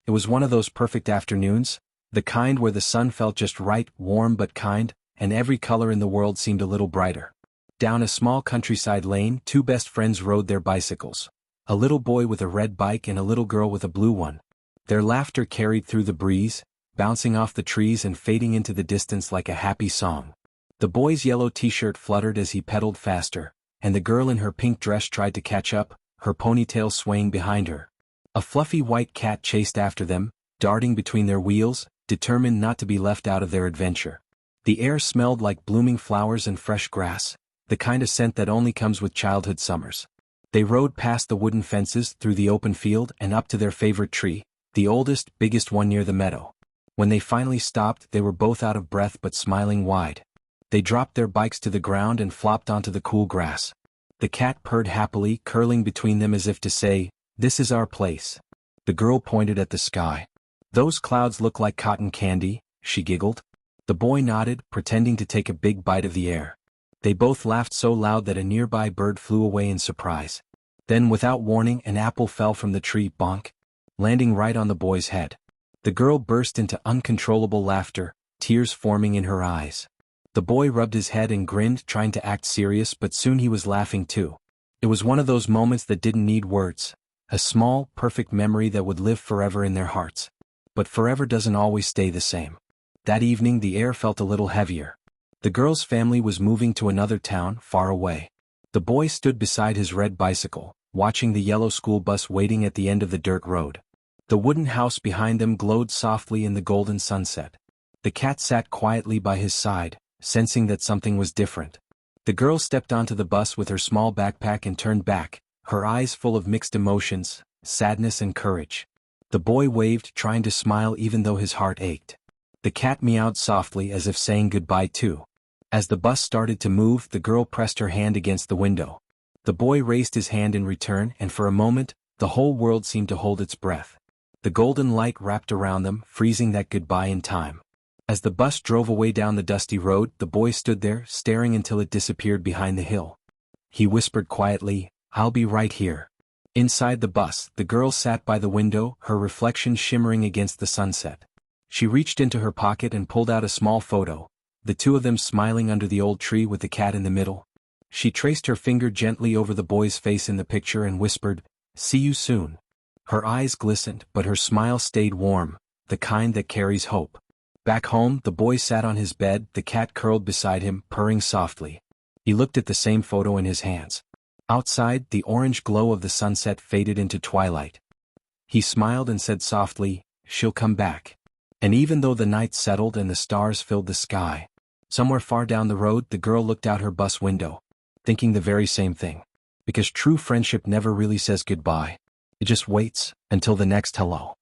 It was one of those perfect afternoons, the kind where the sun felt just right, warm but kind, and every color in the world seemed a little brighter. Down a small countryside lane, two best friends rode their bicycles. A little boy with a red bike and a little girl with a blue one. Their laughter carried through the breeze, bouncing off the trees and fading into the distance like a happy song. The boy's yellow t-shirt fluttered as he pedaled faster, and the girl in her pink dress tried to catch up, her ponytail swaying behind her. A fluffy white cat chased after them, darting between their wheels, determined not to be left out of their adventure. The air smelled like blooming flowers and fresh grass, the kind of scent that only comes with childhood summers. They rode past the wooden fences, through the open field and up to their favorite tree, the oldest, biggest one near the meadow. When they finally stopped, they were both out of breath but smiling wide. They dropped their bikes to the ground and flopped onto the cool grass. The cat purred happily, curling between them as if to say, "This is our place." The girl pointed at the sky. "Those clouds look like cotton candy," she giggled. The boy nodded, pretending to take a big bite of the air. They both laughed so loud that a nearby bird flew away in surprise. Then, without warning, an apple fell from the tree, bonk, landing right on the boy's head. The girl burst into uncontrollable laughter, tears forming in her eyes. The boy rubbed his head and grinned, trying to act serious, but soon he was laughing too. It was one of those moments that didn't need words, a small, perfect memory that would live forever in their hearts. But forever doesn't always stay the same. That evening the air felt a little heavier. The girl's family was moving to another town, far away. The boy stood beside his red bicycle, watching the yellow school bus waiting at the end of the dirt road. The wooden house behind them glowed softly in the golden sunset. The cat sat quietly by his side, sensing that something was different. The girl stepped onto the bus with her small backpack and turned back, her eyes full of mixed emotions, sadness and courage. The boy waved, trying to smile even though his heart ached. The cat meowed softly as if saying goodbye too. As the bus started to move, the girl pressed her hand against the window. The boy raised his hand in return, and for a moment, the whole world seemed to hold its breath. The golden light wrapped around them, freezing that goodbye in time. As the bus drove away down the dusty road, the boy stood there, staring until it disappeared behind the hill. He whispered quietly, "I'll be right here." Inside the bus, the girl sat by the window, her reflection shimmering against the sunset. She reached into her pocket and pulled out a small photo, the two of them smiling under the old tree with the cat in the middle. She traced her finger gently over the boy's face in the picture and whispered, "See you soon." Her eyes glistened, but her smile stayed warm, the kind that carries hope. Back home, the boy sat on his bed, the cat curled beside him, purring softly. He looked at the same photo in his hands. Outside, the orange glow of the sunset faded into twilight. He smiled and said softly, "She'll come back." And even though the night settled and the stars filled the sky, somewhere far down the road the girl looked out her bus window, thinking the very same thing. Because true friendship never really says goodbye. It just waits until the next hello.